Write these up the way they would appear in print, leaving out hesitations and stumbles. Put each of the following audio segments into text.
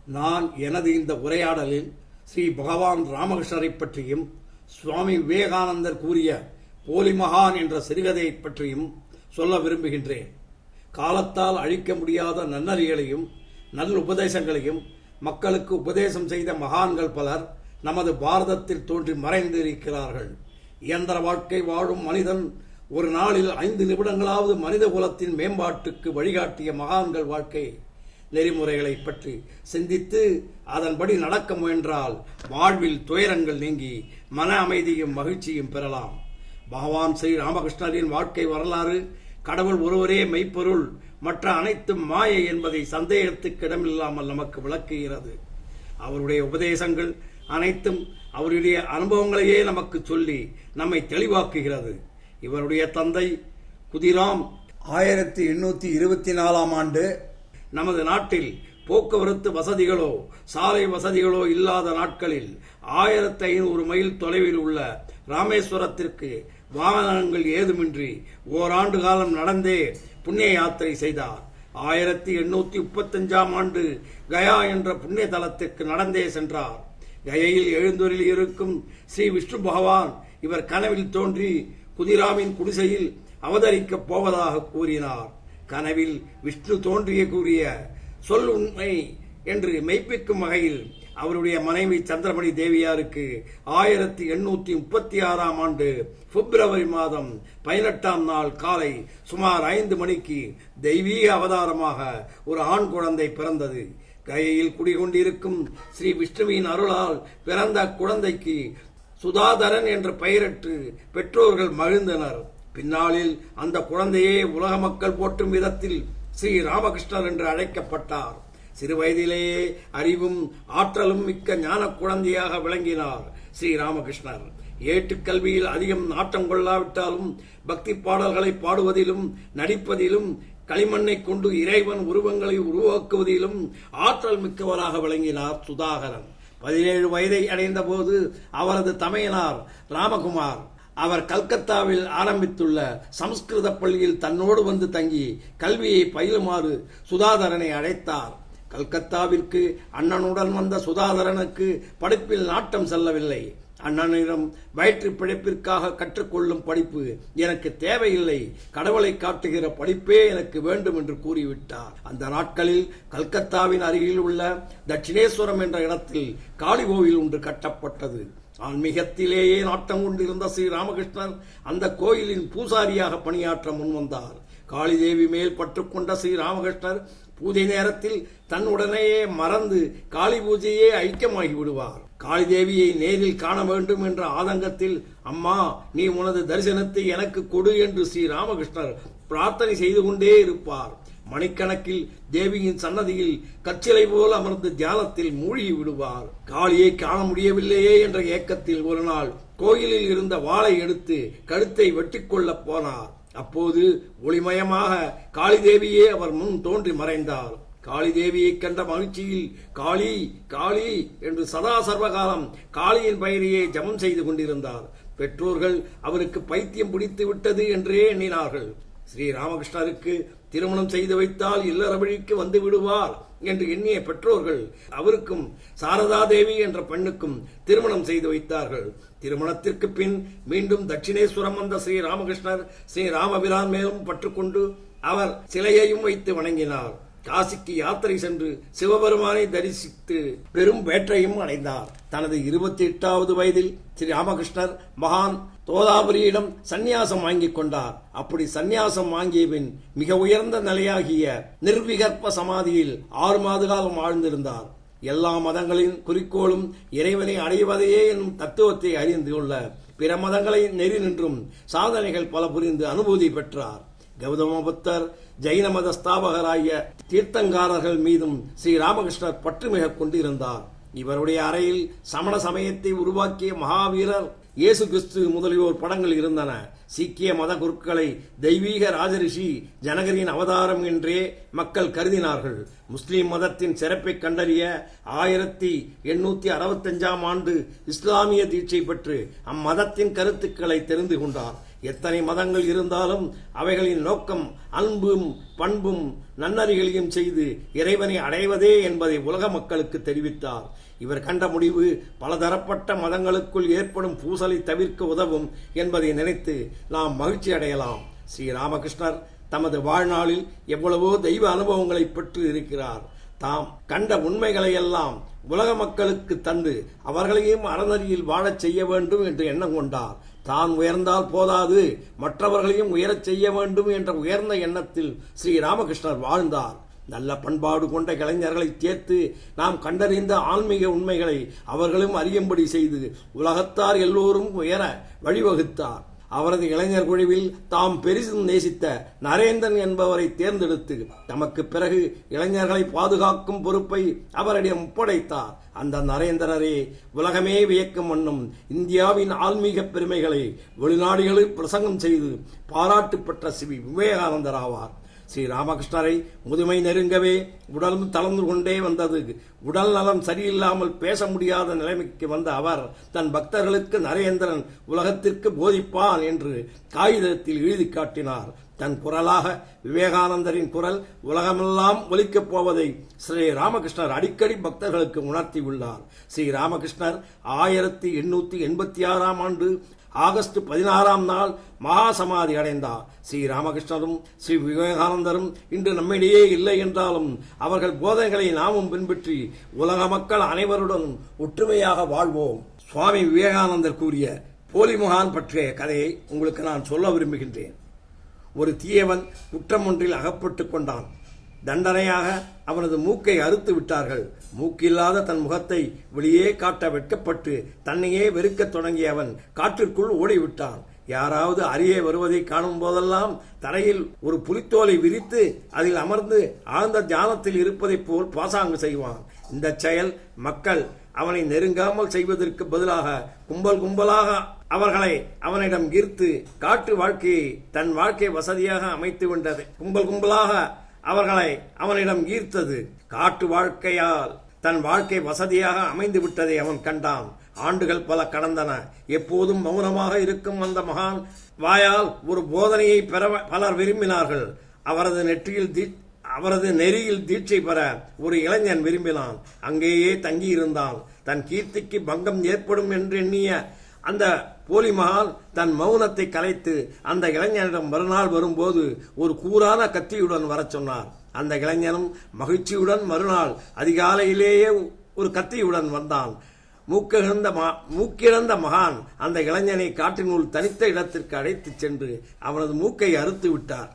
நான் எனது இந்த உரையாடலில் ஸ்ரீ பகவான் ராமகிருஷ்ணரை பற்றியும் சுவாமி விவேகானந்தர் கூறிய போலி மகான் என்ற சிறுகதையை பற்றியும் சொல்ல விரும்புகின்றேன். காலத்தால் அழிக்க முடியாத நன்னறிகளையும் நல் உபதேசங்களையும் மக்களுக்கு உபதேசம் செய்த மகான்கள் பலர் நமது பாரதத்தில் தோன்றி மறைந்து இருக்கிறார்கள். இயந்திர வாழ்க்கை வாழும் மனிதன் ஒரு நாளில் 5 நிமிடங்களாவது மனித குலத்தின் மேம்பாட்டுக்கு வழிகாட்டிய மகான்கள் வாழ்க்கை நெறிமுறைகளை பற்றி சிந்தித்து அதன்படி நடக்க முயன்றால் வாழ்வில் துயரங்கள் நீங்கி மன அமைதியும் மகிழ்ச்சியும் பெறலாம். பகவான் ஸ்ரீ ராமகிருஷ்ணரின் வாழ்க்கை வரலாறு கடவுள் ஒருவரே மெய்ப்பொருள், மற்ற அனைத்தும் மாயை என்பதை சந்தேகத்துக்கு இடமில்லாமல் நமக்கு விளக்குகிறது. அவருடைய உபதேசங்கள் அனைத்தும் அவருடைய அனுபவங்களையே நமக்கு சொல்லி நம்மை தெளிவாக்குகிறது. இவருடைய தந்தை குதிராம் 1824ஆம் ஆண்டு நமது நாட்டில் போக்குவரத்து வசதிகளோ சாலை வசதிகளோ இல்லாத நாட்களில் 1500 மைல் தொலைவில் உள்ள ராமேஸ்வரத்திற்கு வாகனங்கள் ஏதுமின்றி ஓராண்டு காலம் நடந்தே புண்ணிய யாத்திரை செய்தார். 1835ஆம் ஆண்டு கயா என்ற புண்ணிய தலத்திற்கு நடந்தே சென்றார். கயையில் எழுந்தொரில் இருக்கும் ஸ்ரீ விஷ்ணு பகவான் இவர் கனவில் தோன்றி குதிராமின் குடிசையில் அவதரிக்கப் போவதாக கூறினார். கனவில் விஷ்ணு தோன்றிய கூறிய சொல் உண்மை என்று மெய்ப்பிக்கும் வகையில் அவருடைய மனைவி சந்திரமணி தேவியாருக்கு 1836ஆம் ஆண்டு பிப்ரவரி மாதம் 18ஆம் நாள் காலை சுமார் 5 மணிக்கு தெய்வீக அவதாரமாக ஒரு ஆண் குழந்தை பிறந்தது. கயையில் குடிகொண்டிருக்கும் ஸ்ரீ விஷ்ணுவின் அருளால் பிறந்த குழந்தைக்கு சுதாதரன் என்ற பெயரிட்டு பெற்றோர்கள் மகிழ்ந்தனர். பின்னாளில் அந்த குழந்தையே உலக மக்கள் போற்றும் விதத்தில் ஸ்ரீ ராமகிருஷ்ணர் என்று அழைக்கப்பட்டார். சிறு வயதிலேயே அறிவும் ஆற்றலும் மிக்க ஞான குழந்தையாக விளங்கினார் ஸ்ரீ ராமகிருஷ்ணர். ஏட்டுக்கல்வியில் அதிகம் நாட்டம் கொள்ளாவிட்டாலும் பக்தி பாடல்களை பாடுவதிலும் நடிப்பதிலும் களிமண்ணை கொண்டு இறைவன் உருவங்களை உருவாக்குவதிலும் ஆற்றல் மிக்கவராக விளங்கினார் சுதாகரன். 17 வயதை அடைந்த போது அவரது தமையனார் ராமகுமார் அவர் கல்கத்தாவில் ஆரம்பித்துள்ள சமஸ்கிருத பள்ளியில் தன்னோடு வந்து தங்கி கல்வியை பயிலுமாறு சுதாதரனை அழைத்தார். கல்கத்தாவிற்கு அண்ணனுடன் வந்த சுதாதரனுக்கு படிப்பில் நாட்டம் செல்லவில்லை. அண்ணனிடம் வயிற்று பிழைப்பிற்காக கற்றுக்கொள்ளும் படிப்பு எனக்கு தேவையில்லை, கடவுளை காட்டுகிற படிப்பே எனக்கு வேண்டும் என்று கூறிவிட்டார். அந்த நாட்களில் கல்கத்தாவின் அருகில் உள்ள தட்சிணேஸ்வரம் என்ற இடத்தில் காளி கோவில் ஒன்று கட்டப்பட்டது. ஆன்மீகத்திலேயே நாட்டம் கொண்டிருந்த ஸ்ரீ ராமகிருஷ்ணர் அந்த கோயிலின் பூசாரியாக பணியாற்ற முன்வந்தார். காளிதேவி மேல் பற்றுக்கொண்ட ஸ்ரீ ராமகிருஷ்ணர் பூஜை நேரத்தில் தன்னுடனேயே மறந்து காளி பூஜையே ஐக்கியமாகி விடுவார். காளிதேவியை நேரில் காண வேண்டும் என்ற ஆதங்கத்தில், அம்மா நீ உனது தரிசனத்தை எனக்கு கொடு என்று ஸ்ரீ ராமகிருஷ்ணர் பிரார்த்தனை செய்து கொண்டே இருப்பார். மணிக்கணக்கில் தேவியின் சன்னதியில் கச்சிலை போல் அமர்ந்து தியானத்தில் மூழ்கி விடுவார். காளியை காண முடியவில்லையே என்ற ஏக்கத்தில் ஒரு நாள் கோயிலில் இருந்த வாளை எடுத்து கழுத்தை வெட்டிக்கொள்ள போனார். அப்போது ஒளிமயமாக காளிதேவியே அவர் முன் தோன்றி மறைந்தார். காளிதேவியை கண்ட மகிழ்ச்சியில் காளி காளி என்று சதா சர்வகாலம் காளியின் பெயரையே ஜபம் செய்து கொண்டிருந்தார். பெற்றோர்கள் அவருக்கு பைத்தியம் பிடித்து விட்டது என்றே எண்ணினார்கள். ஸ்ரீ ராமகிருஷ்ணருக்கு திருமணம் செய்து வைத்தால் இல்லற வழிக்கு வந்து விடுவார் என்று எண்ணிய பெற்றோர்கள் அவருக்கும் சாரதா தேவி என்ற பெண்ணுக்கும் திருமணம் செய்து வைத்தார்கள். திருமணத்திற்கு பின் மீண்டும் தட்சிணேஸ்வரம் வந்த ஸ்ரீ ராமகிருஷ்ணர் ஸ்ரீ ராமபிரான் மேலும் பற்றுக்கொண்டு அவர் சிலையையும் வைத்து வணங்கினார். காசிக்கு யாத்திரை சென்று சிவபெருமானை தரிசித்து பெரும் வேற்றையும் அடைந்தார். தனது 28வது வயதில் ஸ்ரீ ராமகிருஷ்ணர் மகான் தோதாபுரியிடம் சந்நியாசம் வாங்கிக் கொண்டார். அப்படி சந்நியாசம் வாங்கிய பின் மிக உயர்ந்த நிலையாகிய நிர்விகற்ப சமாதியில் 6 மாத காலம் வாழ்ந்திருந்தார். எல்லா மதங்களின் குறிக்கோளும் இறைவனை அடைவதையே என்னும் தத்துவத்தை அறிந்து கொள்ள பிற மதங்களை நெறி நின்றும் சாதனைகள் பல புரிந்து அனுபூதி பெற்றார். கௌதம புத்தர், ஜைன மத ஸ்தாபகராகிய தீர்த்தங்காரர்கள் மீதும் ஸ்ரீ ராமகிருஷ்ணர் பற்று மிக கொண்டிருந்தார். இவருடைய அறையில் சமண சமயத்தை உருவாக்கிய மகாவீரர் இயேசு கிறிஸ்து முதலியோர் படங்கள் இருந்தன. சீக்கிய மத குருக்களை தெய்வீக ராஜரிஷி ஜனகரின் அவதாரம் என்றே மக்கள் கருதினார்கள். முஸ்லிம் மதத்தின் சிறப்பை கண்டறிய 1865ஆம் ஆண்டு இஸ்லாமிய தீட்சை பெற்று அம்மதத்தின் கருத்துக்களை தெரிந்து கொண்டார். எத்தனை மதங்கள் இருந்தாலும் அவைகளின் நோக்கம் அன்பும் பண்பும் நன்னறிகளையும் செய்து இறைவனை அடைவதே என்பதை உலக மக்களுக்கு தெரிவித்தார். இவர் கண்ட முடிவு பலதரப்பட்ட மதங்களுக்குள் ஏற்படும் பூசலை தவிர்க்க உதவும் என்பதை நினைத்து நாம் மகிழ்ச்சி அடையலாம். ஸ்ரீ ராமகிருஷ்ணர் தமது வாழ்நாளில் எவ்வளவோ தெய்வ அனுபவங்களை பெற்று இருக்கிறார். தாம் கண்ட உண்மைகளையெல்லாம் உலக மக்களுக்கு தந்து அவர்களையும் அறநெறியில் வாழச் செய்ய வேண்டும் என்று எண்ணம் கொண்டார். தான் உயர்ந்தால் போதாது, மற்றவர்களையும் உயரச் செய்ய வேண்டும் என்ற உயர்ந்த எண்ணத்தில் ஸ்ரீ ராமகிருஷ்ணர் வாழ்ந்தார். நல்ல பண்பாடு கொண்ட இளைஞர்களை சேர்த்து நாம் கண்டறிந்த ஆன்மீக உண்மைகளை அவர்களும் அறியும்படி செய்து உலகத்தார் எல்லோரும் உயர வழிவகுத்தார். அவரது இளைஞர் குழுவில் தாம் பெரிதும் நேசித்த நரேந்திரன் என்பவரை தேர்ந்தெடுத்து தமக்கு பிறகு இளைஞர்களை பாதுகாக்கும் பொறுப்பை அவரிடம் ஒப்படைத்தார். அந்த நரேந்திரரே உலகமே வியக்கும் வண்ணம் இந்தியாவின் ஆன்மீக பெருமைகளை வெளிநாடுகளில் பிரசங்கம் செய்து பாராட்டு பெற்ற ஸ்ரீ விவேகானந்தர் ஆவார். ஸ்ரீ ராமகிருஷ்ணரை முதுமை நெருங்கவே உடலும் தளர்ந்து கொண்டே வந்தது. உடல் நலம் சரியில்லாமல் பேச முடியாத நிலைமைக்கு வந்த அவர் தன் பக்தர்களுக்கு நரேந்திரன் உலகத்திற்கு போதிப்பான் என்று காகிதத்தில் எழுதி காட்டினார். தன் குரலாக விவேகானந்தரின் குரல் உலகமெல்லாம் ஒலிக்கப் போவதை ஸ்ரீ ராமகிருஷ்ணர் அடிக்கடி பக்தர்களுக்கு உணர்த்தியுள்ளார். ஸ்ரீ ராமகிருஷ்ணர் 1886 ஆண்டு ஆகஸ்ட் 16 நாள் மகா சமாதி அடைந்தார். ஸ்ரீ ராமகிருஷ்ணரும் ஸ்ரீ விவேகானந்தரும் இன்று நம்மிடையே இல்லை என்றாலும் அவர்கள் போதனைகளை நாமும் பின்பற்றி உலக மக்கள் அனைவருடனும் ஒற்றுமையாக வாழ்வோம். சுவாமி விவேகானந்தர் கூறிய போலி மகான் பற்றிய கதையை உங்களுக்கு நான் சொல்ல விரும்புகின்றேன். ஒரு தீயவன் குற்றம் ஒன்றில் அகப்பட்டுக் கொண்டான். தண்டனையாக அவனது மூக்கை அறுத்து விட்டார்கள். மூக்கில்லாத தன் முகத்தை வெளியே காட்ட வெட்கப்பட்டு தன்னையே வெறுக்கத் தொடங்கிய அவன் காற்றிற்குள் ஓடிவிட்டான். யாராவது அருகே வருவதை காணும் போதெல்லாம் தரையில் ஒரு புலித்தோலை விரித்து அதில் அமர்ந்து ஆழ்ந்த தியானத்தில் இருப்பதைப் போல் பாசாங்கு செய்வான். இந்த செயல் மக்கள் அவனை நெருங்காமல் செய்வதற்கு பதிலாக கும்பல் கும்பலாக அவர்களை அவனிடம் ஈர்த்து காட்டு வாழ்க்கையை தன் வாழ்க்கை வசதியாக அமைத்து விட்டது. கும்பல் கும்பலாக அவர்களை அவனிடம் ஈர்த்தது. காட்டு வாழ்க்கையால் தன் வாழ்க்கை வசதியாக அமைந்து விட்டதை அவன் கண்டான். ஆண்டுகள் பல கடந்தன. எப்போதும் மௌனமாக இருக்கும் அந்த மகான் வாயால் ஒரு போதனையை பெற பலர் விரும்பினார்கள். அவரது நெறியில் தீட்சை பெற ஒரு இளைஞன் விரும்பினான். அங்கேயே தங்கியிருந்தான். தன் கீர்த்திக்கு பங்கம் ஏற்படும் என்று எண்ணிய அந்த போலி மகான் தன் மௌனத்தை கலைத்து அந்த இளைஞனிடம் மறுநாள் வரும்போது ஒரு கூரான கத்தியுடன் வரச் சொன்னார். அந்த இளைஞனும் மகிழ்ச்சியுடன் மறுநாள் அதிகாலையிலேயே ஒரு கத்தியுடன் வந்தான். மூக்கிழந்த மகான் அந்த இளைஞனை காட்டினுள் தனித்த இடத்திற்கு அழைத்துச் சென்று அவனது மூக்கை அறுத்து விட்டார்.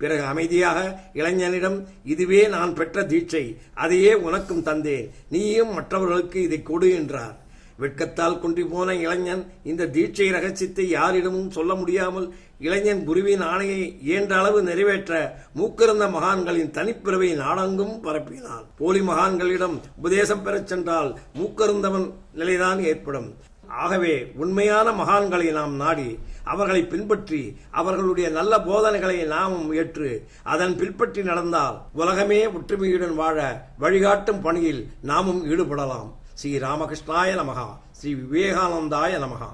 பிறகு அமைதியாக இளைஞனிடம், இதுவே நான் பெற்ற தீட்சை, அதையே உனக்கும் தந்தேன், நீயும் மற்றவர்களுக்கு இதை கொடு என்றார். வெட்கத்தால் குன்றி போன இளைஞன் இந்த தீட்சை ரகசியத்தை யாரிடமும் சொல்ல முடியாமல் இளைஞன் குருவின் ஆணையை இயன்ற அளவு நிறைவேற்ற மூக்கிருந்த மகான்களின் தனிப்பிறவை நாடெங்கும் பரப்பினான். போலி மகான்களிடம் உபதேசம் பெறச் சென்றால் மூக்கருந்தவன் நிலைதான் ஏற்படும். ஆகவே உண்மையான மகான்களை நாம் நாடி அவர்களை பின்பற்றி அவர்களுடைய நல்ல போதனைகளை நாமும் ஏற்று அதன் பின்பற்றி நடந்தால் உலகமே ஒற்றுமையுடன் வாழ வழிகாட்டும் பணியில் நாமும் ஈடுபடலாம். ஸ்ரீ ராமகிருஷ்ணாய நமகா. ஸ்ரீ விவேகானந்தாய நமகா.